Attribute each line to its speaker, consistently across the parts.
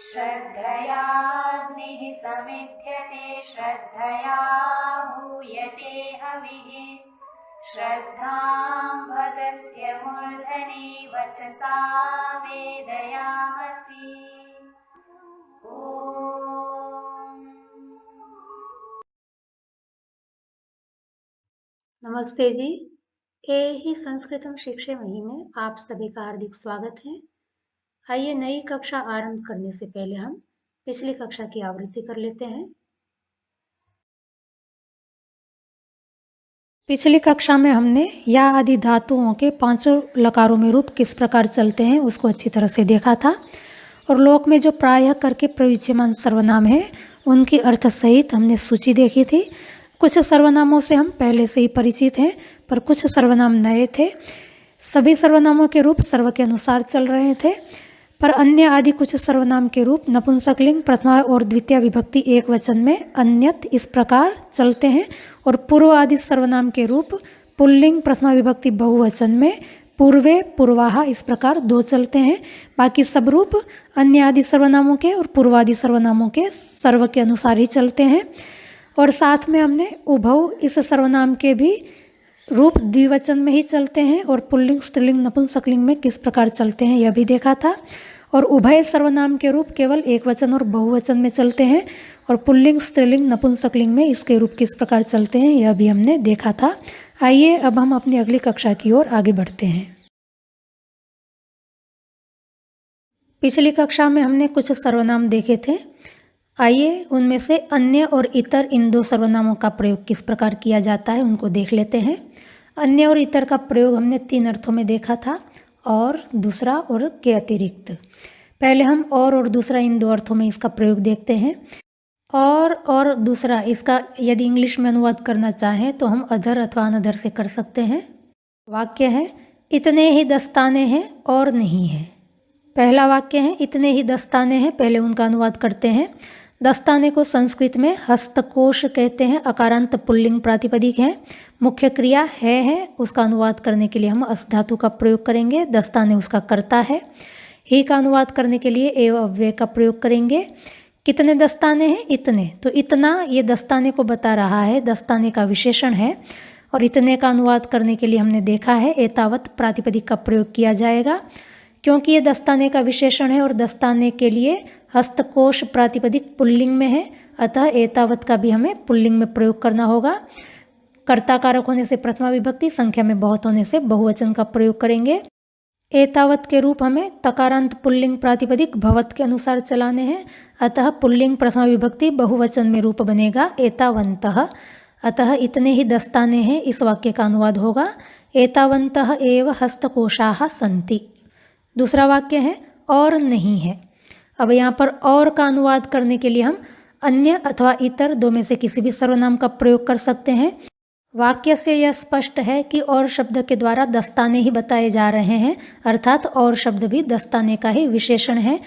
Speaker 1: श्रद्धयाग्निः समिध्यते श्रद्धया हूयते हविः श्रद्धां भगस्य मूर्धनि वचसा वेदयामसि।
Speaker 2: नमस्ते जी। ही संस्कृतम शिक्षामयी में आप सभी का हार्दिक स्वागत है। आइए नई कक्षा आरंभ करने से पहले हम पिछली कक्षा की आवृत्ति कर लेते हैं। पिछली कक्षा में हमने या आदि धातुओं के पांचों लकारों में रूप किस प्रकार चलते हैं उसको अच्छी तरह से देखा था, और लोक में जो प्रायः करके प्रयुज्यमान सर्वनाम है उनकी अर्थ सहित हमने सूची देखी थी। कुछ सर्वनामों से हम पहले से ही परिचित हैं, पर कुछ सर्वनाम नए थे। सभी सर्वनामों के रूप सर्व के अनुसार चल रहे थे, पर अन्य आदि कुछ सर्वनाम के रूप नपुंसकलिंग प्रथमा और द्वितीय विभक्ति एक वचन में अन्यत इस प्रकार चलते हैं, और पूर्व आदि सर्वनाम के रूप पुल्लिंग प्रथमा विभक्ति बहुवचन में पूर्वे पूर्वाहा इस प्रकार दो चलते हैं। बाकी सब रूप अन्य आदि सर्वनामों के और पूर्वादि सर्वनामों के सर्व के अनुसार ही चलते हैं। और साथ में हमने उभव इस सर्वनाम के भी रूप द्विवचन में ही चलते हैं और पुल्लिंग स्त्रीलिंग नपुंसकलिंग में किस प्रकार चलते हैं यह भी देखा था। और उभय सर्वनाम के रूप केवल एक वचन और बहुवचन में चलते हैं, और पुल्लिंग स्त्रीलिंग नपुंसकलिंग में इसके रूप किस प्रकार चलते हैं यह भी हमने देखा था। आइए अब हम अपनी अगली कक्षा की ओर आगे बढ़ते हैं। पिछली कक्षा में हमने कुछ सर्वनाम देखे थे। आइए उनमें से अन्य और इतर इन दो सर्वनामों का प्रयोग किस प्रकार किया जाता है उनको देख लेते हैं। अन्य और इतर का प्रयोग हमने तीन अर्थों में देखा था, और दूसरा और के अतिरिक्त। पहले हम और दूसरा इन दो अर्थों में इसका प्रयोग देखते हैं। और दूसरा इसका यदि इंग्लिश में अनुवाद करना चाहें तो हम अधर अथवा अनधर से कर सकते हैं। वाक्य है इतने ही दस्ताने हैं और नहीं है। पहला वाक्य है इतने ही दस्ताने हैं, पहले उनका अनुवाद करते हैं। दस्ताने को संस्कृत में हस्तकोश कहते हैं, अकारांत पुल्लिंग प्रातिपदिक है। मुख्य क्रिया है, उसका अनुवाद करने के लिए हम अस धातु का प्रयोग करेंगे। दस्ताने उसका कर्ता है। ही का अनुवाद करने के लिए एव अव्यय का प्रयोग करेंगे। कितने दस्ताने हैं? इतने। तो इतना ये दस्ताने को बता रहा है, दस्ताने का विशेषण है। और इतने का अनुवाद करने के लिए हमने देखा है एतावत प्रातिपदिक का प्रयोग किया जाएगा, क्योंकि ये दस्ताने का विशेषण है और दस्ताने के लिए हस्तकोश प्रातिपदिक पुल्लिंग में है, अतः एतावत का भी हमें पुल्लिंग में प्रयोग करना होगा। कर्ता कारक होने से प्रथमा विभक्ति, संख्या में बहुत होने से बहुवचन का प्रयोग करेंगे। एतावत के रूप हमें तकारांत पुल्लिंग प्रातिपदिक भवत के अनुसार चलाने हैं, अतः पुल्लिंग प्रथमा विभक्ति बहुवचन में रूप बनेगा एतावन्तः। अतः इतने ही दस्ताने हैं इस वाक्य का अनुवाद होगा एतावन्तः एव हस्तकोशाः सन्ति। दूसरा वाक्य है और नहीं है। अब यहाँ पर और का अनुवाद करने के लिए हम अन्य अथवा इतर दो में से किसी भी सर्वनाम का प्रयोग कर सकते हैं। वाक्य से यह स्पष्ट है कि और शब्द के द्वारा दस्ताने ही बताए जा रहे हैं, अर्थात और शब्द भी दस्ताने का ही विशेषण है।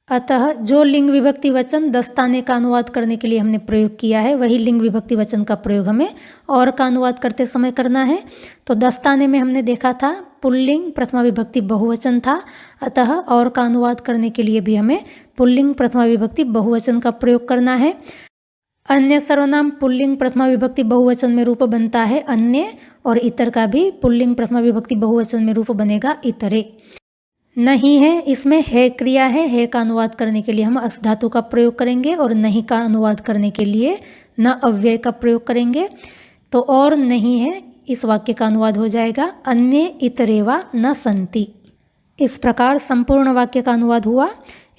Speaker 2: अतः जो लिंग विभक्ति वचन दस्ताने का अनुवाद करने के लिए हमने प्रयोग किया है, वही लिंग विभक्ति वचन का प्रयोग हमें और का अनुवाद करते समय करना है। तो दस्ताने में हमने देखा था पुल्लिंग प्रथमा विभक्ति बहुवचन था, अतः और का अनुवाद करने के लिए भी हमें पुल्लिंग प्रथमा विभक्ति बहुवचन का प्रयोग करना है। अन्य सर्वनाम पुल्लिंग प्रथमा विभक्ति बहुवचन में रूप बनता है अन्य, और इतर का भी पुल्लिंग प्रथमा विभक्ति बहुवचन में रूप बनेगा इतरे। नहीं है, इसमें है क्रिया है का अनुवाद करने के लिए हम अस धातु का प्रयोग करेंगे, और नहीं का अनुवाद करने के लिए न अव्यय का प्रयोग करेंगे। तो और नहीं है इस वाक्य का अनुवाद हो जाएगा अन्य इतरेवा न संति। इस प्रकार संपूर्ण वाक्य का अनुवाद हुआ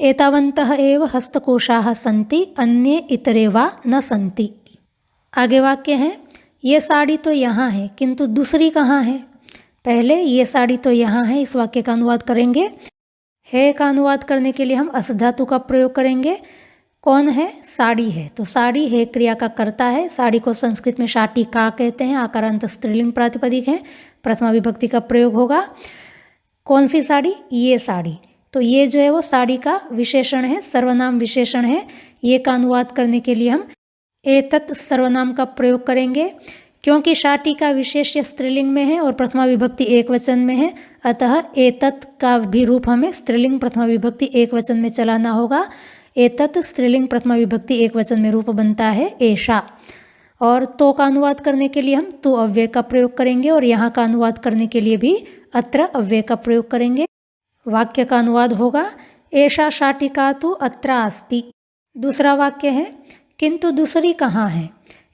Speaker 2: एतावन्तः एव हस्तकोशाः सन्ति अन्ये इतरेवा न संति। आगे वाक्य है ये साड़ी तो यहाँ है किंतु दूसरी कहाँ है। पहले ये साड़ी तो यहाँ है इस वाक्य का अनुवाद करेंगे। है का अनुवाद करने के लिए हम अस धातु का प्रयोग करेंगे। कौन है? साड़ी है। तो साड़ी है क्रिया का कर्ता है। साड़ी को संस्कृत में शाटिका कहते हैं, आकारांत स्त्रीलिंग प्रातिपदिक है, प्रथमा विभक्ति का प्रयोग होगा। कौन सी साड़ी? ये साड़ी। तो ये जो है वो साड़ी का विशेषण है, सर्वनाम विशेषण है। ये का अनुवाद करने के लिए हम एतत् सर्वनाम का प्रयोग करेंगे। क्योंकि शाटिका विशेष्य स्त्रीलिंग में है और प्रथमा विभक्ति एक वचन में है, अतः एतत् का भी रूप हमें स्त्रीलिंग प्रथमा विभक्ति एक वचन में चलाना होगा। एतत् स्त्रीलिंग प्रथमा विभक्ति एक वचन में रूप बनता है एषा। और तो का अनुवाद करने के लिए हम तु अव्यय का प्रयोग करेंगे और यहाँ का अनुवाद करने के लिए भी अत्र अव्यय का प्रयोग करेंगे। वाक्य का अनुवाद होगा एषा शाटिका तु अत्र अस्ति। दूसरा वाक्य है किंतु दूसरी कहाँ है।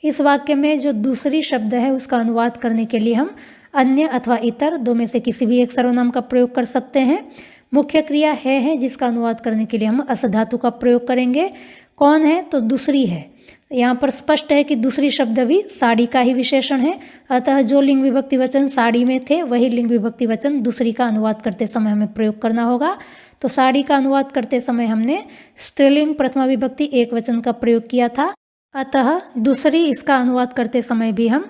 Speaker 2: इस वाक्य में जो दूसरी शब्द है उसका अनुवाद करने के लिए हम अन्य अथवा इतर दो में से किसी भी एक सर्वनाम का प्रयोग कर सकते हैं। मुख्य क्रिया है जिसका अनुवाद करने के लिए हम अस धातु का प्रयोग करेंगे। कौन है तो दूसरी है। यहाँ पर स्पष्ट है कि दूसरी शब्द भी साड़ी का ही विशेषण है, अतः जो लिंग विभक्ति वचन साड़ी में थे वही लिंग विभक्ति वचन दूसरी का अनुवाद करते समय हमें प्रयोग करना होगा। तो साड़ी का अनुवाद करते समय हमने स्त्रीलिंग प्रथमा विभक्ति एक वचन का प्रयोग किया था, अतः दूसरी इसका अनुवाद करते समय भी हम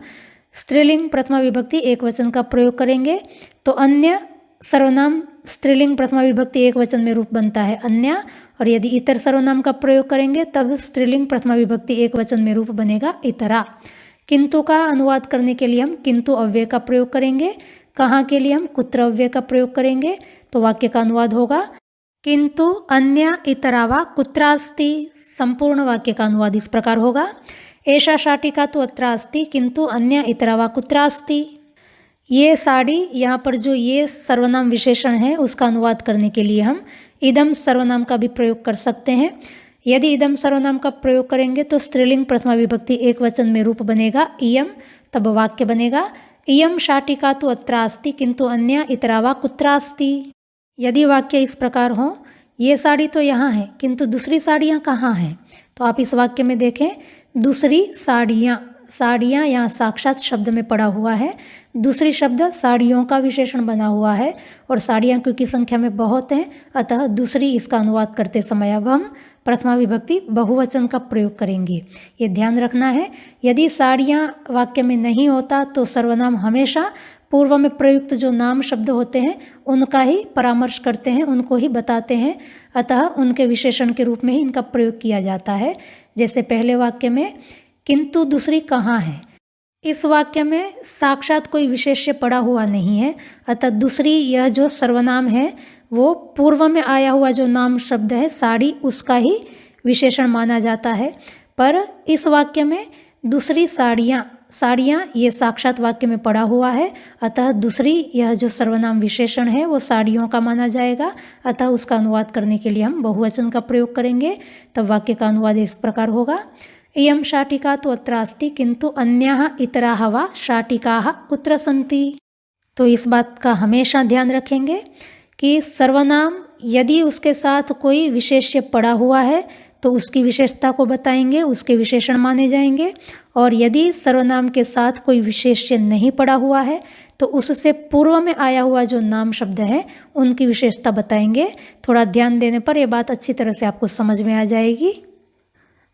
Speaker 2: स्त्रीलिंग प्रथमा विभक्ति एक वचन का प्रयोग करेंगे। तो अन्य सर्वनाम स्त्रीलिंग प्रथमा विभक्ति एक वचन में रूप बनता है अन्य, और यदि इतर सर्वनाम का प्रयोग करेंगे तब स्त्रीलिंग प्रथमा विभक्ति एक वचन में रूप बनेगा इतरा। किंतु का अनुवाद करने के लिए हम किंतु अव्यय का प्रयोग करेंगे। कहाँ के लिए हम कुत्र अव्यय का प्रयोग करेंगे। तो वाक्य का अनुवाद होगा किंतु अन्य इतरा वा कुत्रास्ति। संपूर्ण वाक्य का अनुवाद इस प्रकार होगा एषा शाटिका तु अत्र अस्ति किंतु अन्य इतरा वा कुत्रास्ति। ये साड़ी, यहाँ पर जो ये सर्वनाम विशेषण है उसका अनुवाद करने के लिए हम इदम सर्वनाम का भी प्रयोग कर सकते हैं। यदि इदम सर्वनाम का प्रयोग करेंगे तो स्त्रीलिंग प्रथमा विभक्ति एक वचन में रूप बनेगा इयम, तब वाक्य बनेगा इयम शाटिका तु अत्र अस्ति किंतु अन्य इतरा वा कुत्रास्ति। यदि वाक्य इस प्रकार हो ये साड़ी तो यहाँ है किंतु दूसरी साड़ियाँ कहाँ हैं, तो आप इस वाक्य में देखें दूसरी साड़ियाँ, साड़ियाँ यहाँ साक्षात शब्द में पड़ा हुआ है, दूसरी शब्द साड़ियों का विशेषण बना हुआ है और साड़ियाँ क्योंकि संख्या में बहुत हैं अतः दूसरी इसका अनुवाद करते समय अब हम प्रथमा विभक्ति बहुवचन का प्रयोग करेंगे। ये ध्यान रखना है। यदि साड़ियाँ वाक्य में नहीं होता तो सर्वनाम हमेशा पूर्व में प्रयुक्त जो नाम शब्द होते हैं उनका ही परामर्श करते हैं, उनको ही बताते हैं, अतः उनके विशेषण के रूप में ही इनका प्रयोग किया जाता है। जैसे पहले वाक्य में किंतु दूसरी कहाँ है, इस वाक्य में साक्षात कोई विशेष्य पड़ा हुआ नहीं है, अतः दूसरी यह जो सर्वनाम है वो पूर्व में आया हुआ जो नाम शब्द है साड़ी उसका ही विशेषण माना जाता है। पर इस वाक्य में दूसरी साड़ियाँ, साड़ियाँ ये साक्षात वाक्य में पड़ा हुआ है, अतः दूसरी यह जो सर्वनाम विशेषण है वो साड़ियों का माना जाएगा, अतः उसका अनुवाद करने के लिए हम बहुवचन का प्रयोग करेंगे। तब वाक्य का अनुवाद इस प्रकार होगा इयं शाटिका तु अत्र अस्ति किंतु अन्याः इतराः वा शाटिकाः कुत्र सन्ति। तो इस बात का हमेशा ध्यान रखेंगे कि सर्वनाम यदि उसके साथ कोई विशेष्य पड़ा हुआ है तो उसकी विशेषता को बताएंगे, उसके विशेषण माने जाएंगे, और यदि सर्वनाम के साथ कोई विशेष्य नहीं पड़ा हुआ है तो उससे पूर्व में आया हुआ जो नाम शब्द है उनकी विशेषता बताएंगे। थोड़ा ध्यान देने पर यह बात अच्छी तरह से आपको समझ में आ जाएगी।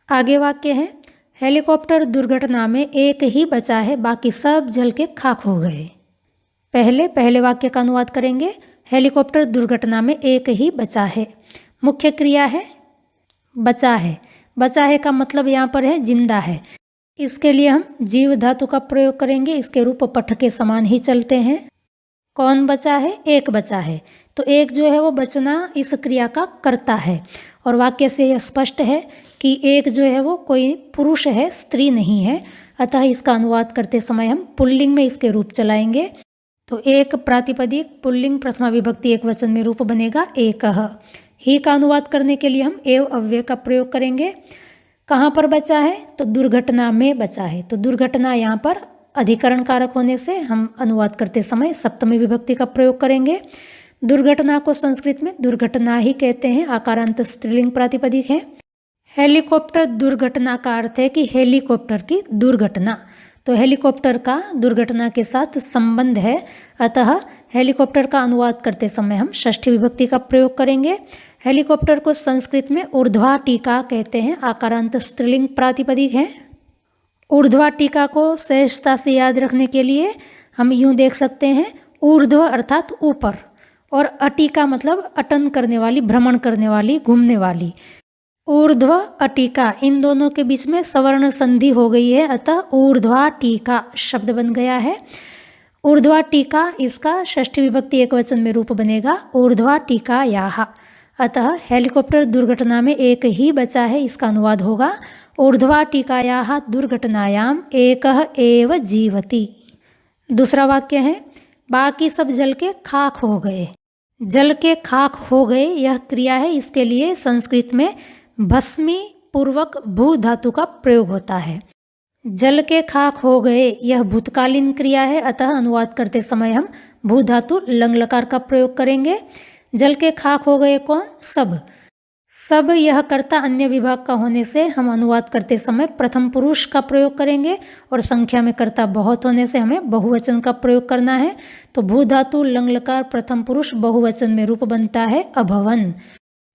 Speaker 2: आगे वाक्य है हेलीकॉप्टर दुर्घटना में एक ही बचा है बाकी सब जल के खाक हो गए। पहले वाक्य का अनुवाद करेंगे हेलीकॉप्टर दुर्घटना में एक ही बचा है। मुख्य क्रिया है बचा है, बचा है का मतलब यहाँ पर है जिंदा है। इसके लिए हम जीव धातु का प्रयोग करेंगे, इसके रूप पठ के समान ही चलते हैं। कौन बचा है, एक बचा है, तो एक जो है वो बचना इस क्रिया का कर्ता है और वाक्य से यह स्पष्ट है कि एक जो है वो कोई पुरुष है, स्त्री नहीं है, अतः इसका अनुवाद करते समय हम पुल्लिंग में इसके रूप चलाएंगे। तो एक प्रातिपदिक पुल्लिंग प्रथमा विभक्ति एक वचन में रूप बनेगा एकः। ही का अनुवाद करने के लिए हम एव अव्यय का प्रयोग करेंगे। कहाँ पर बचा है, तो दुर्घटना में बचा है, तो दुर्घटना यहाँ पर अधिकरण कारक होने से हम अनुवाद करते समय सप्तमी विभक्ति का प्रयोग करेंगे। दुर्घटना को संस्कृत में दुर्घटना ही कहते हैं, आकारांत स्त्रीलिंग प्रातिपदिक है। हेलीकॉप्टर दुर्घटना का अर्थ है कि हेलीकॉप्टर की दुर्घटना, तो हेलीकॉप्टर का दुर्घटना के साथ संबंध है, अतः हेलीकॉप्टर का अनुवाद करते समय हम षष्ठी विभक्ति का प्रयोग करेंगे। हेलीकॉप्टर को संस्कृत में ऊर्ध्वाटिका कहते हैं, आकारांत स्त्रीलिंग प्रातिपदिक है। ऊर्ध्वाटिका को सहजता से याद रखने के लिए हम यूँ देख सकते हैं ऊर्ध्व अर्थात ऊपर और अटिका मतलब अटन करने वाली, भ्रमण करने वाली, घूमने वाली। ऊर्ध्व अटिका, इन दोनों के बीच में सवर्ण संधि हो गई है, अतः ऊर्ध्वाटिका शब्द बन गया है। ऊर्ध्वाटिका इसका षष्ठी विभक्ति एकवचन में रूप बनेगा ऊर्ध्वाटिकायाः। अतः हेलीकॉप्टर दुर्घटना में एक ही बचा है, इसका अनुवाद होगा ऊर्ध्वाटिकायाः दुर्घटनायाम एकः एव जीवति। दूसरा वाक्य है बाकी सब जल के खाक हो गए। जल के खाक हो गए यह क्रिया है, इसके लिए संस्कृत में भस्मी पूर्वक भू धातु का प्रयोग होता है। जल के खाक हो गए यह भूतकालीन क्रिया है, अतः अनुवाद करते समय हम भू धातु लंग लकार का प्रयोग करेंगे। जल के खाक हो गए कौन? सब। सब यह कर्ता अन्य विभाग का होने से हम अनुवाद करते समय प्रथम पुरुष का प्रयोग करेंगे और संख्या में कर्ता बहुत होने से हमें बहुवचन का प्रयोग करना है। तो भू धातु लंग लकार प्रथम पुरुष बहुवचन में रूप बनता है अभवन।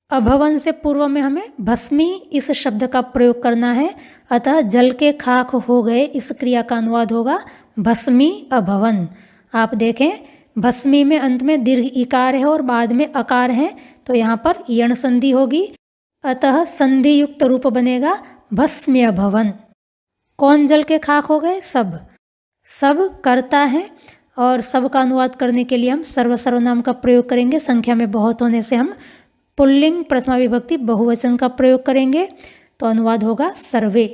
Speaker 2: अभवन से पूर्व में हमें भस्मी इस शब्द का प्रयोग करना है, अतः जल के खाक हो गए इस क्रिया का अनुवाद होगा भस्मी अभवन। आप देखें भस्मी में अंत में दीर्घ इकार है और बाद में अकार है, तो यहाँ पर यण संधि होगी, अतः संधि युक्त रूप बनेगा भस्म्य भवन। कौन जल के खाक हो गए? सब। सब कर्ता है और सब का अनुवाद करने के लिए हम सर्वनाम का प्रयोग करेंगे। संख्या में बहुत होने से हम पुल्लिंग प्रथमा विभक्ति बहुवचन का प्रयोग करेंगे, तो अनुवाद होगा सर्वे।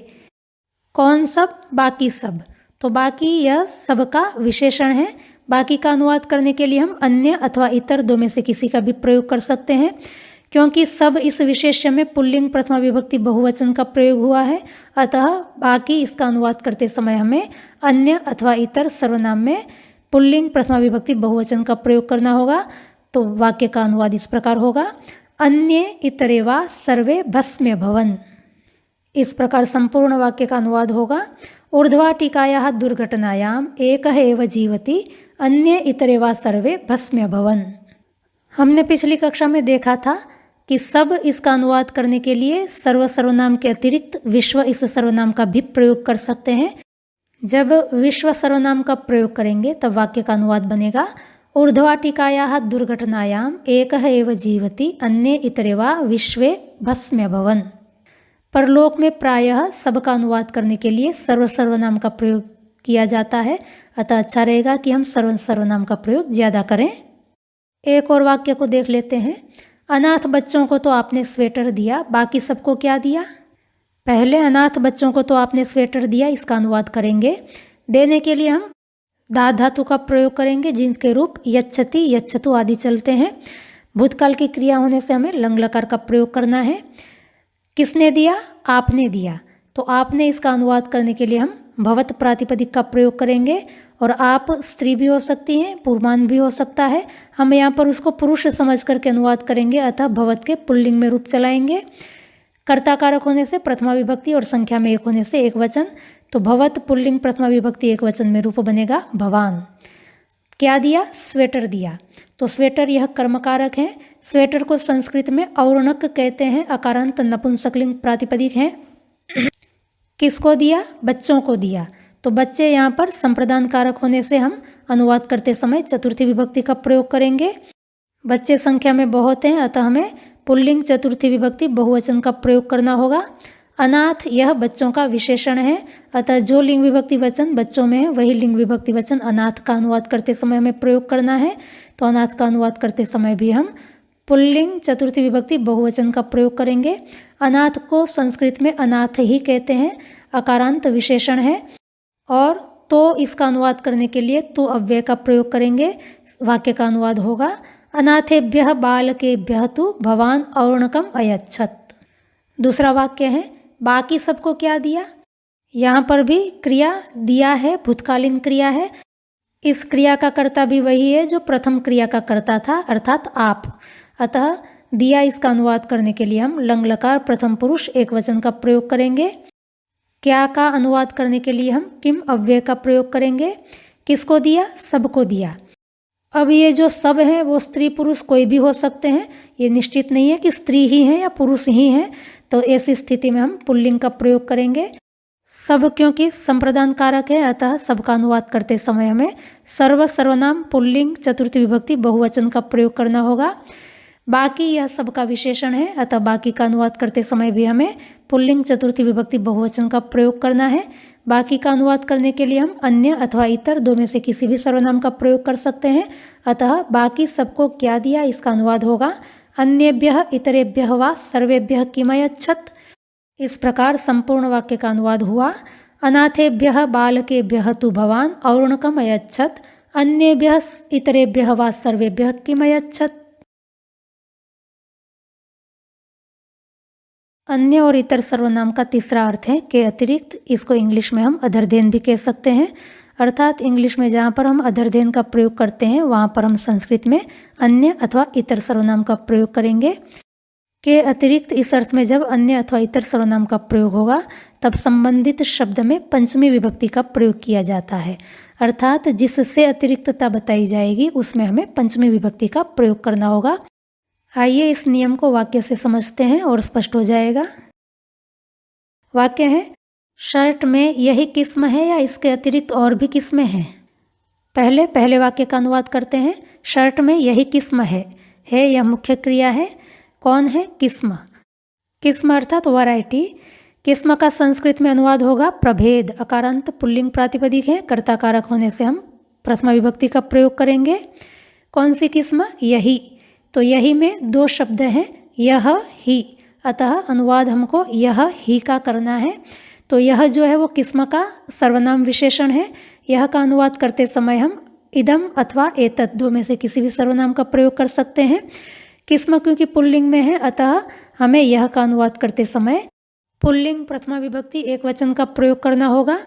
Speaker 2: कौन सब? बाकी सब। तो बाकी यह सब का विशेषण है। बाकी का अनुवाद करने के लिए हम अन्य अथवा इतर दो में से किसी का भी प्रयोग कर सकते हैं। क्योंकि सब इस विशेष्य में पुल्लिंग प्रथमा विभक्ति बहुवचन का प्रयोग हुआ है, अतः बाकी इसका अनुवाद करते समय हमें अन्य अथवा इतर सर्वनाम में पुल्लिंग प्रथमा विभक्ति बहुवचन का प्रयोग करना होगा। तो वाक्य का अनुवाद इस प्रकार होगा अन्य इतरे वा सर्वे भस्म्य भवन। इस प्रकार संपूर्ण वाक्य का अनुवाद होगा ऊर्ध्वाटिकायाः दुर्घटनायाम एकः एव जीवति अन्य इतरे वा सर्वे भस्म्य भवन। हमने पिछली कक्षा में देखा था कि सब इसका अनुवाद करने के लिए सर्वनाम के अतिरिक्त विश्व इस सर्वनाम का भी प्रयोग कर सकते हैं। जब विश्व सर्वनाम का प्रयोग करेंगे तब वाक्य का अनुवाद बनेगा ऊर्ध्वाटिकायाः दुर्घटनायाम एकः एव जीवति अन्य इतरे वा विश्वे भस्म्य भवन। परलोक में प्रायः सब का अनुवाद करने के लिए सर्वनाम का प्रयोग किया जाता है, अतः अच्छा रहेगा कि हम सर्वनाम का प्रयोग ज़्यादा करें। एक और वाक्य को देख लेते हैं। अनाथ बच्चों को तो आपने स्वेटर दिया, बाकी सबको क्या दिया? पहले अनाथ बच्चों को तो आपने स्वेटर दिया, इसका अनुवाद करेंगे। देने के लिए हम धा धातु का प्रयोग करेंगे, जिनके रूप यच्छति यच्छतु आदि चलते हैं। भूतकाल की क्रिया होने से हमें लंग लकार का प्रयोग करना है। किसने दिया? आपने दिया। तो आपने इसका अनुवाद करने के लिए हम भवत प्रातिपदिक का प्रयोग करेंगे, और आप स्त्री भी हो सकती हैं, पुरुषमान भी हो सकता है। हम यहाँ पर उसको पुरुष समझ करके अनुवाद करेंगे, अतः भवत के पुल्लिंग में रूप चलाएंगे। कर्ता कारक होने से प्रथमा विभक्ति और संख्या में एक होने से एक वचन, तो भवत पुल्लिंग प्रथमा विभक्ति एक वचन में रूप बनेगा भवान। क्या दिया? स्वेटर दिया। तो स्वेटर यह कर्मकारक है। स्वेटर को संस्कृत में औरणक कहते हैं, अकारांत नपुंसकलिंग प्रातिपदिक है। किसको दिया? बच्चों को दिया। तो बच्चे यहाँ पर संप्रदान कारक होने से हम अनुवाद करते समय चतुर्थी विभक्ति का प्रयोग करेंगे। बच्चे संख्या में बहुत हैं, अतः हमें पुल्लिंग चतुर्थी विभक्ति बहुवचन का प्रयोग करना होगा। अनाथ यह बच्चों का विशेषण है, अतः जो लिंग विभक्ति वचन बच्चों में है वही लिंग विभक्ति वचन अनाथ का अनुवाद करते समय हमें प्रयोग करना है। तो अनाथ का अनुवाद करते समय भी हम पुल्लिंग चतुर्थी विभक्ति बहुवचन का प्रयोग करेंगे। अनाथ को संस्कृत में अनाथ ही कहते हैं, अकारांत विशेषण है। और तो इसका अनुवाद करने के लिए तु अव्यय का प्रयोग करेंगे। वाक्य का अनुवाद होगा अनाथेभ्यः बालकेभ्यः तु भवान औरणकम अयच्छत। दूसरा वाक्य है बाकी सबको क्या दिया? यहाँ पर भी क्रिया दिया है, भूतकालीन क्रिया है। इस क्रिया का कर्ता भी वही है जो प्रथम क्रिया का कर्ता था, अर्थात आप। अतः दिया इसका अनुवाद करने के लिए हम लंग लकार प्रथम पुरुष एक वचन का प्रयोग करेंगे। क्या का अनुवाद करने के लिए हम किम अव्यय का प्रयोग करेंगे। किसको दिया? सबको दिया। अब ये जो सब हैं वो स्त्री पुरुष कोई भी हो सकते हैं, ये निश्चित नहीं है कि स्त्री ही हैं या पुरुष ही हैं। तो ऐसी स्थिति में हम पुल्लिंग का प्रयोग करेंगे। सब क्योंकि संप्रदान कारक है, अतः सब का अनुवाद करते समय हमें सर्वनाम पुल्लिंग चतुर्थी विभक्ति बहुवचन का प्रयोग करना होगा। बाकी यह सब का विशेषण है, अतः बाकी का अनुवाद करते समय भी हमें पुल्लिंग चतुर्थी विभक्ति बहुवचन का प्रयोग करना है। बाकी का अनुवाद करने के लिए हम अन्य अथवा इतर दो में से किसी भी सर्वनाम का प्रयोग कर सकते हैं। अतः बाकी सबको क्या दिया, इसका अनुवाद होगा अन्येभ्यः इतरेभ्यः वा सर्वेभ्यः किमयच्छत्। इस प्रकार संपूर्ण वाक्य का अनुवाद हुआ अनाथेभ्यः बालकेभ्यः तु भवान् औरुणकम् अयच्छत्, अन्येभ्यः इतरेभ्यः वा सर्वेभ्यः किमयच्छत्। अन्य और इतर सर्वनाम का तीसरा अर्थ है के अतिरिक्त। इसको इंग्लिश में हम अदर देन भी कह सकते हैं। अर्थात इंग्लिश में जहाँ पर हम अदर देन का प्रयोग करते हैं वहाँ पर हम संस्कृत में अन्य अथवा इतर सर्वनाम का प्रयोग करेंगे। के अतिरिक्त इस अर्थ में जब अन्य अथवा इतर सर्वनाम का प्रयोग होगा तब संबंधित शब्द में पंचमी विभक्ति का प्रयोग किया जाता है। अर्थात जिससे अतिरिक्तता बताई जाएगी उसमें हमें पंचमी विभक्ति का प्रयोग करना होगा। आइए इस नियम को वाक्य से समझते हैं और स्पष्ट हो जाएगा। वाक्य है, शर्ट में यही किस्म है या इसके अतिरिक्त और भी किस्में हैं। पहले वाक्य का अनुवाद करते हैं। शर्ट में यही किस्म है यह मुख्य क्रिया है। कौन है? किस्म। किस्म अर्थात वैरायटी। किस्म का संस्कृत में अनुवाद होगा प्रभेद। अकारांत पुल्लिंग प्रातिपदिक है, कर्ता कारक होने से हम प्रथमा विभक्ति का प्रयोग करेंगे। कौन सी किस्म? यही। तो यही में दो शब्द हैं, यह ही, अतः अनुवाद हमको यह ही का करना है। तो यह जो है वो किस्म का सर्वनाम विशेषण है। यह का अनुवाद करते समय हम इदम अथवा एतत् दो में से किसी भी सर्वनाम का प्रयोग कर सकते हैं। किस्म क्योंकि पुल्लिंग में है अतः हमें यह का अनुवाद करते समय पुल्लिंग प्रथमा विभक्ति एक वचन का प्रयोग करना होगा।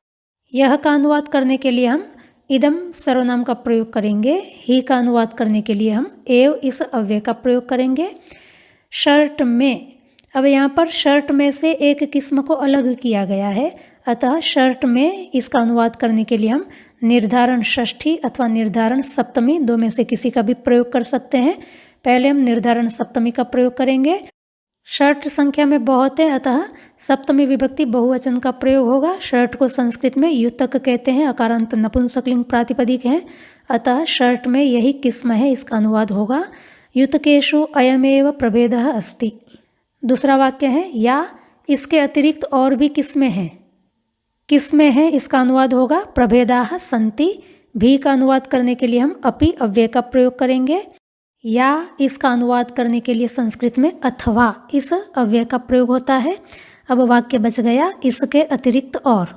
Speaker 2: यह का अनुवाद करने के लिए हम इदम सर्वनाम का प्रयोग करेंगे। ही का अनुवाद करने के लिए हम एव इस अव्यय का प्रयोग करेंगे। शर्ट में, अब यहाँ पर शर्ट में से एक किस्म को अलग किया गया है, अतः शर्ट में इसका अनुवाद करने के लिए हम निर्धारण षष्ठी अथवा निर्धारण सप्तमी दो में से किसी का भी प्रयोग कर सकते हैं। पहले हम निर्धारण सप्तमी का प्रयोग करेंगे। शर्ट संख्या में बहुत है अतः सप्तमी विभक्ति बहुवचन का प्रयोग होगा। शर्ट को संस्कृत में युतक कहते हैं, अकारांत नपुंसकलिंग प्रातिपदिक है, अतः शर्ट में यही किस्म है, इसका अनुवाद होगा युतकेषु अयमेव प्रभेदः अस्ति। दूसरा वाक्य है, या इसके अतिरिक्त और भी किस्में हैं। किस्में हैं इसका अनुवाद होगा प्रभेदाः सन्ति। भी का अनुवाद करने के लिए हम अपि अव्यय का प्रयोग करेंगे। या इसका अनुवाद करने के लिए संस्कृत में अथवा इस अव्यय का प्रयोग होता है। अब वाक्य बच गया इसके अतिरिक्त और।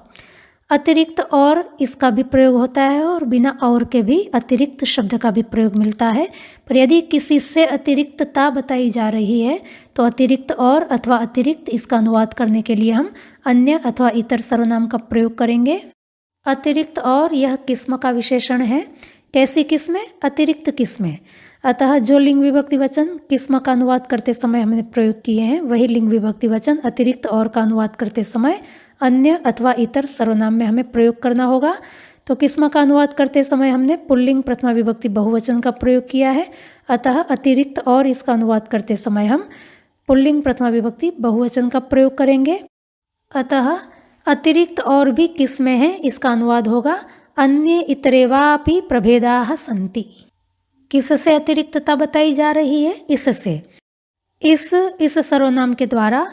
Speaker 2: अतिरिक्त और इसका भी प्रयोग होता है और बिना और के भी अतिरिक्त शब्द का भी प्रयोग मिलता है। पर यदि किसी से अतिरिक्तता बताई जा रही है तो अतिरिक्त और अथवा अतिरिक्त इसका अनुवाद करने के लिए हम अन्य अथवा इतर सर्वनाम का प्रयोग करेंगे। अतिरिक्त और यह किस्म का विशेषण है। कैसी किस्में? अतिरिक्त किस्में। अतः जो लिंग विभक्ति वचन किस्म का अनुवाद करते समय हमने प्रयोग किए हैं वही लिंग विभक्ति वचन अतिरिक्त और का अनुवाद करते समय अन्य अथवा इतर सर्वनाम में हमें प्रयोग करना होगा। तो किस्म का अनुवाद करते समय हमने पुल्लिंग प्रथमा विभक्ति बहुवचन का प्रयोग किया है, अतः अतिरिक्त और इसका अनुवाद करते समय हम पुल्लिंग प्रथमा विभक्ति बहुवचन का प्रयोग करेंगे। अतः अतिरिक्त और भी किस्में हैं इसका अनुवाद होगा अन्य इतरेवापि प्रभेदाः सन्ति। किससे अतिरिक्तता बताई जा रही है? इससे। इस सर्वनाम के द्वारा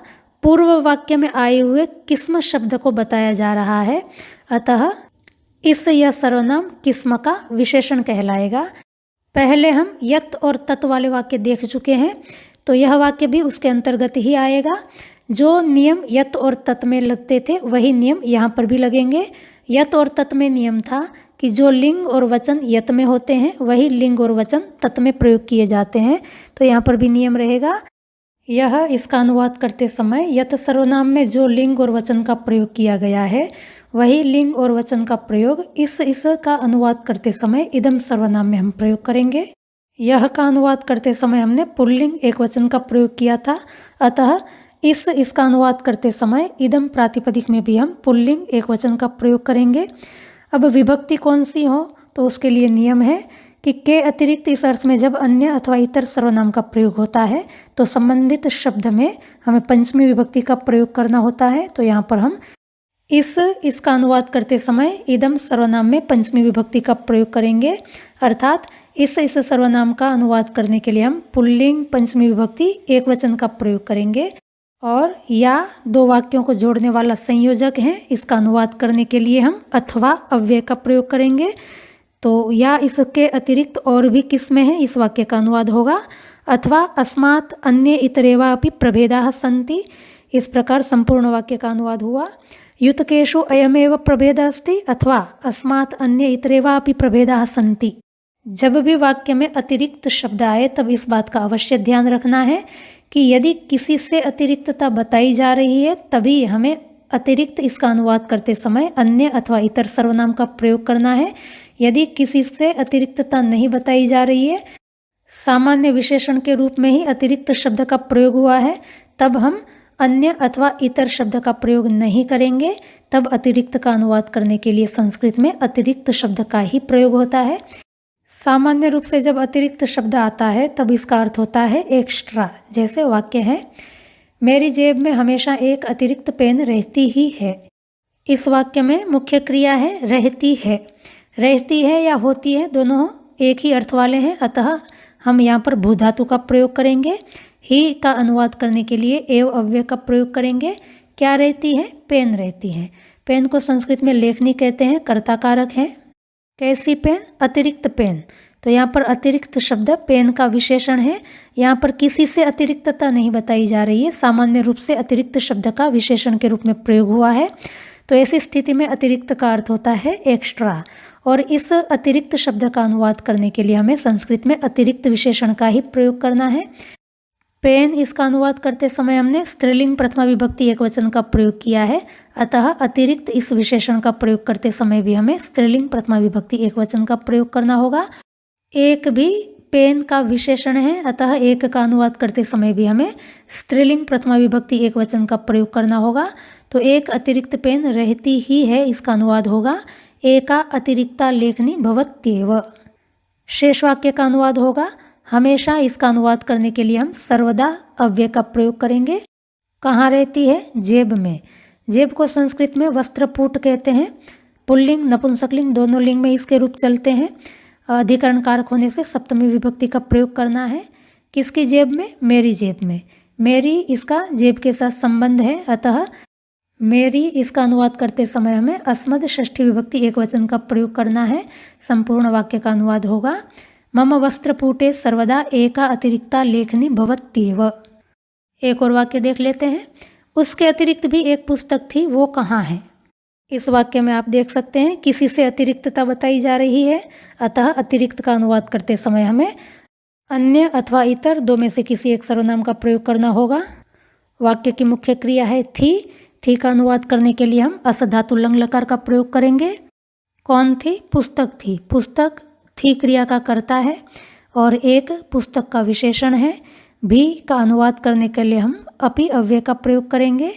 Speaker 2: पूर्व वाक्य में आए हुए किस्म शब्द को बताया जा रहा है, अतः यह सर्वनाम किस्म का विशेषण कहलाएगा। पहले हम यत और तत् वाले वाक्य देख चुके हैं, तो यह वाक्य भी उसके अंतर्गत ही आएगा। जो नियम यत और तत् में लगते थे वही नियम यहाँ पर भी लगेंगे। यत और तत् में नियम था कि जो लिंग और वचन यत में होते हैं वही लिंग और वचन तत् में प्रयोग किए जाते हैं, तो यहाँ पर भी नियम रहेगा। यह इसका अनुवाद करते समय यत सर्वनाम में जो लिंग और वचन का प्रयोग किया गया है वही लिंग और वचन का प्रयोग इस का अनुवाद करते समय इदम सर्वनाम में हम प्रयोग करेंगे। यह का अनुवाद करते समय हमने पुल्लिंग एक वचन का प्रयोग किया था, अतः इसका अनुवाद करते समय इदम प्रातिपदिक में भी हम पुल्लिंग एक वचन का प्रयोग करेंगे। अब विभक्ति कौन सी हो तो उसके लिए नियम है कि के अतिरिक्त इस अर्थ में जब अन्य अथवा इतर सर्वनाम का प्रयोग होता है तो संबंधित शब्द में हमें पंचमी विभक्ति का प्रयोग करना होता है। तो यहाँ पर हम इसका अनुवाद करते समय इदम सर्वनाम में पंचमी विभक्ति का प्रयोग करेंगे, अर्थात इस सर्वनाम का अनुवाद करने के लिए हम पुल्लिंग पंचमी विभक्ति एकवचन का प्रयोग करेंगे और या दो वाक्यों को जोड़ने वाला संयोजक है, इसका अनुवाद करने के लिए हम अथवा अव्यय का प्रयोग करेंगे। तो या इसके अतिरिक्त और भी किस्में हैं, इस वाक्य का अनुवाद होगा अथवा अस्मात् अन्य इतरेवा अपि प्रभेदाः सन्ति। इस प्रकार संपूर्ण वाक्य का अनुवाद हुआ। युतकेषु अयमेव प्रभेदः अस्ति अथवा अस्मात् अन्य इतरेवा अपि प्रभेदाः सन्ति। जब भी वाक्य में अतिरिक्त शब्द आए तब इस बात का अवश्य ध्यान रखना है कि यदि किसी से अतिरिक्तता बताई जा रही है तभी हमें अतिरिक्त इसका अनुवाद करते समय अन्य अथवा इतर सर्वनाम का प्रयोग करना है। यदि किसी से अतिरिक्तता नहीं बताई जा रही है, सामान्य विशेषण के रूप में ही अतिरिक्त शब्द का प्रयोग हुआ है, तब हम अन्य अथवा इतर शब्द का प्रयोग नहीं करेंगे। तब अतिरिक्त का अनुवाद करने के लिए संस्कृत में अतिरिक्त शब्द का ही प्रयोग होता है। सामान्य रूप से जब अतिरिक्त शब्द आता है तब इसका अर्थ होता है एक्स्ट्रा। जैसे वाक्य है, मेरी जेब में हमेशा एक अतिरिक्त पेन रहती ही है। इस वाक्य में मुख्य क्रिया है रहती है। रहती है या होती है दोनों एक ही अर्थ वाले हैं, अतः हम यहाँ पर भू धातु का प्रयोग करेंगे। ही का अनुवाद करने के लिए एव अव्यय का प्रयोग करेंगे। क्या रहती है? पेन रहती है। पेन को संस्कृत में लेखनी कहते हैं, कर्ता कारक है। कैसी पेन? अतिरिक्त पेन। तो यहाँ पर अतिरिक्त शब्द पेन का विशेषण है। यहाँ पर किसी से अतिरिक्तता नहीं बताई जा रही है, सामान्य रूप से अतिरिक्त शब्द का विशेषण के रूप में प्रयोग हुआ है। तो ऐसी स्थिति में अतिरिक्त का अर्थ होता है एक्स्ट्रा। और इस अतिरिक्त शब्द का अनुवाद करने के लिए हमें संस्कृत में अतिरिक्त विशेषण का ही प्रयोग करना है। पेन इसका अनुवाद करते समय हमने स्त्रीलिंग प्रथमा विभक्ति एकवचन का प्रयोग किया है, अतः अतिरिक्त इस विशेषण का प्रयोग करते समय भी हमें स्त्रीलिंग प्रथमा विभक्ति एकवचन का प्रयोग करना होगा। एक भी पेन का विशेषण है, अतः एक का अनुवाद करते समय भी हमें स्त्रीलिंग प्रथमा विभक्ति एकवचन का प्रयोग करना होगा। तो एक अतिरिक्त पेन रहती ही है, इसका अनुवाद होगा एका अतिरिक्ता लेखनी भवत्येव। शेष वाक्य का अनुवाद होगा हमेशा। इसका अनुवाद करने के लिए हम सर्वदा अव्यय का प्रयोग करेंगे। कहाँ रहती है? जेब में। जेब को संस्कृत में वस्त्रपूट कहते हैं। पुल्लिंग नपुंसकलिंग दोनों लिंग में इसके रूप चलते हैं। अधिकरण कारक होने से सप्तमी विभक्ति का प्रयोग करना है। किसकी जेब में? मेरी जेब में। मेरी इसका जेब के साथ संबंध है, अतः मेरी इसका अनुवाद करते समय हमें अस्मद षष्ठी विभक्ति एकवचन का प्रयोग करना है। संपूर्ण वाक्य का अनुवाद होगा मम वस्त्रपूटे सर्वदा एका अतिरिक्ता लेखनी भवत्येव। एक और वाक्य देख लेते हैं। उसके अतिरिक्त भी एक पुस्तक थी, वो कहाँ है? इस वाक्य में आप देख सकते हैं किसी से अतिरिक्तता बताई जा रही है, अतः अतिरिक्त का अनुवाद करते समय हमें अन्य अथवा इतर दो में से किसी एक सर्वनाम का प्रयोग करना होगा। वाक्य की मुख्य क्रिया है थी। थी का अनुवाद करने के लिए हम अस धातु लंग लकार का प्रयोग करेंगे। कौन थी? पुस्तक थी। पुस्तक थी क्रिया का कर्ता है और एक पुस्तक का विशेषण है। भी का अनुवाद करने के लिए हम अपि अव्यय का प्रयोग करेंगे।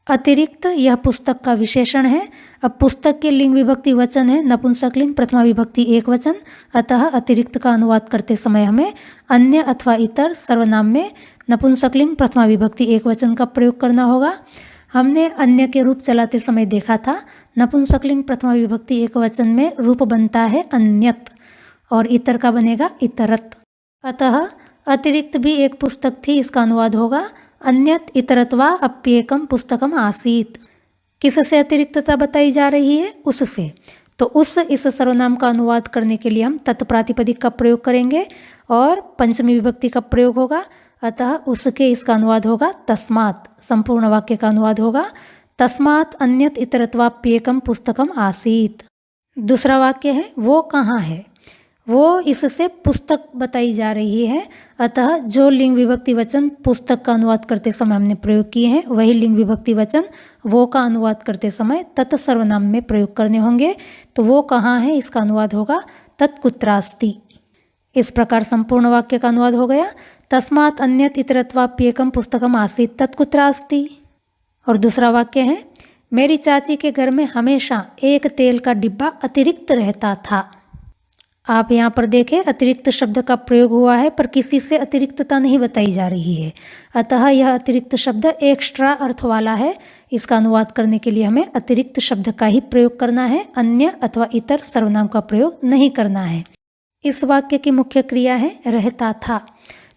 Speaker 2: अतिरिक्त यह पुस्तक का विशेषण है। अब पुस्तक के लिंग विभक्ति वचन है नपुंसकलिंग प्रथमा विभक्ति एकवचन, अतः अतिरिक्त का अनुवाद करते समय हमें अन्य अथवा इतर सर्वनाम में नपुंसकलिंग प्रथमा विभक्ति एकवचन का प्रयोग करना होगा। हमने अन्य के रूप चलाते समय देखा था नपुंसकलिंग प्रथमा विभक्ति एकवचन में रूप बनता है अन्यत और इतर का बनेगा इतरत। अतः अतिरिक्त भी एक पुस्तक थी, इसका अनुवाद होगा अन्यत इतरत्वा अप्येकम पुस्तकम आसीत। किससे अतिरिक्तता बताई जा रही है? उससे। तो उस इस सर्वनाम का अनुवाद करने के लिए हम तत्प्रातिपदिक का प्रयोग करेंगे और पंचमी विभक्ति का प्रयोग होगा, अतः उसके इसका अनुवाद होगा तस्मात्। संपूर्ण वाक्य का अनुवाद होगा तस्मात् अन्यत इतरत्वाप्येकम पुस्तकम आसीत। दूसरा वाक्य है वो कहाँ है? वो इससे पुस्तक बताई जा रही है, अतः जो लिंग विभक्ति वचन पुस्तक का अनुवाद करते समय हमने प्रयोग किए हैं वही लिंग विभक्ति वचन वो का अनुवाद करते समय तत्सर्वनाम में प्रयोग करने होंगे। तो वो कहाँ है? इसका अनुवाद होगा तत्कुत्रास्ति। इस प्रकार संपूर्ण वाक्य का अनुवाद हो गया तस्मात् अन्यत इतरत्वाप्येकम पुस्तकम आसीत तत्कुत्रास्ति। और दूसरा वाक्य है मेरी चाची के घर में हमेशा एक तेल का डिब्बा अतिरिक्त रहता था। आप यहाँ पर देखें अतिरिक्त शब्द का प्रयोग हुआ है पर किसी से अतिरिक्तता नहीं बताई जा रही है, अतः यह अतिरिक्त शब्द एक्स्ट्रा अर्थ वाला है। इसका अनुवाद करने के लिए हमें अतिरिक्त शब्द का ही प्रयोग करना है, अन्य अथवा इतर सर्वनाम का प्रयोग नहीं करना है। इस वाक्य की मुख्य क्रिया है रहता था।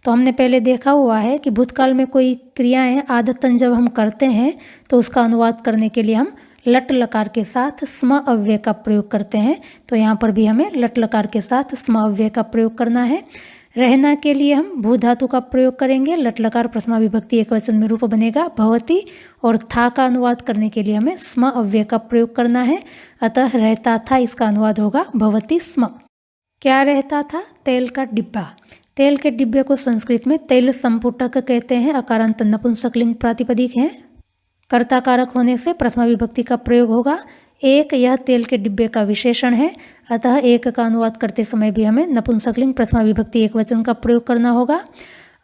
Speaker 2: तो हमने पहले देखा हुआ है कि भूतकाल में कोई क्रियाएं आदतन जब हम करते हैं तो उसका अनुवाद करने के लिए हम लट लकार के साथ स्म अव्यय का प्रयोग करते हैं। तो यहाँ पर भी हमें लट लकार के साथ स्म अव्यय का प्रयोग करना है। रहना के लिए हम भू धातु का प्रयोग करेंगे। लट लकार प्रथमा विभक्ति एकवचन में रूप बनेगा भवति, और था का अनुवाद करने के लिए हमें स्म अव्यय का प्रयोग करना है। अतः रहता था इसका अनुवाद होगा भवति स्म। क्या रहता था? तेल का डिब्बा। तेल के डिब्बे को संस्कृत में तेल संपुटक कहते हैं। अकारांत नपुंसकलिंग प्रातिपदिक है। कर्ता कारक होने से प्रथमा विभक्ति का प्रयोग होगा। एक, यह तेल के डिब्बे का विशेषण है, अतः एक का अनुवाद करते समय भी हमें नपुंसकलिंग प्रथमा विभक्ति एकवचन का प्रयोग करना होगा।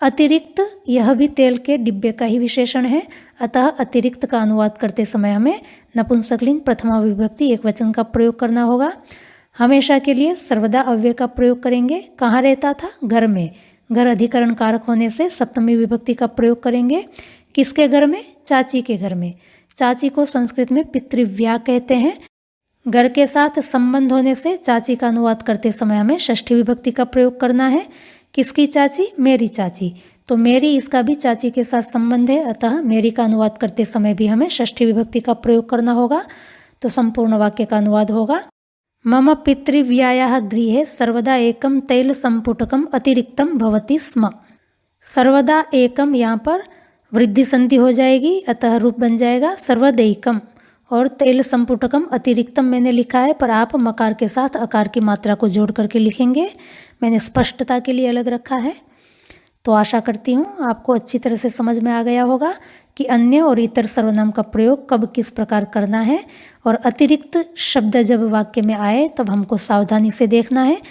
Speaker 2: अतिरिक्त, यह भी तेल के डिब्बे का ही विशेषण है, अतः अतिरिक्त का अनुवाद करते समय हमें नपुंसकलिंग प्रथमा विभक्ति एकवचन का प्रयोग करना होगा। हमेशा के लिए सर्वदा अव्यय का प्रयोग करेंगे। कहाँ रहता था? घर में। घर अधिकरण कारक होने से सप्तमी विभक्ति का प्रयोग करेंगे। किसके घर में? चाची के घर में। चाची को संस्कृत में पितृव्या कहते हैं। घर के साथ संबंध होने से चाची का अनुवाद करते समय हमें षष्ठी विभक्ति का प्रयोग करना है। किसकी चाची? मेरी चाची। तो मेरी, इसका भी चाची के साथ संबंध है, अतः मेरी का अनुवाद करते समय भी हमें षष्ठी विभक्ति का प्रयोग करना होगा। तो संपूर्ण वाक्य का अनुवाद होगा मम पितृव्यायाः गृहे सर्वदा एकम तैल संपुटकम अतिरिक्तम भवति स्म। सर्वदा एकम, यहाँ पर वृद्धि संधि हो जाएगी, अतः रूप बन जाएगा सर्वदैकम। और तैल संपुटकम अतिरिक्तम मैंने लिखा है, पर आप मकार के साथ अकार की मात्रा को जोड़ करके लिखेंगे। मैंने स्पष्टता के लिए अलग रखा है। तो आशा करती हूँ आपको अच्छी तरह से समझ में आ गया होगा कि अन्य और इतर सर्वनाम का प्रयोग कब किस प्रकार करना है, और अतिरिक्त शब्द जब वाक्य में आए तब हमको सावधानी से देखना है।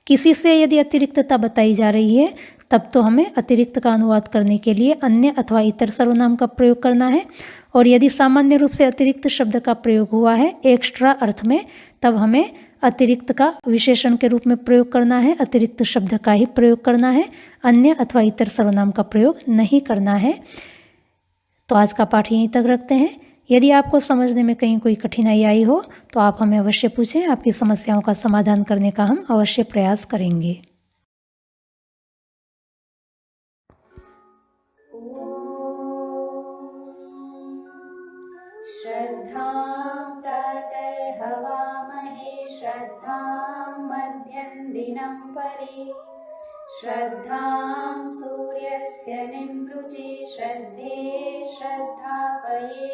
Speaker 2: किसी से यदि अतिरिक्तता बताई जा रही है तब तो हमें अतिरिक्त का अनुवाद करने के लिए अन्य अथवा इतर सर्वनाम का प्रयोग करना है, और यदि सामान्य रूप से अतिरिक्त शब्द का प्रयोग हुआ है एक्स्ट्रा अर्थ में, तब हमें अतिरिक्त का विशेषण के रूप में प्रयोग करना है, अतिरिक्त शब्द का ही प्रयोग करना है, अन्य अथवा इतर सर्वनाम का प्रयोग नहीं करना है। तो आज का पाठ यहीं तक रखते हैं। यदि आपको समझने में कहीं कोई कठिनाई आई हो तो आप हमें अवश्य पूछें। आपकी समस्याओं का समाधान करने का हम अवश्य प्रयास करेंगे।
Speaker 1: श्रद्धां प्रातर्हवामहे श्रद्धां मध्यं दिनं परि श्रद्धां सूर्यस्य निमृचे श्रद्धे श्रद्धापये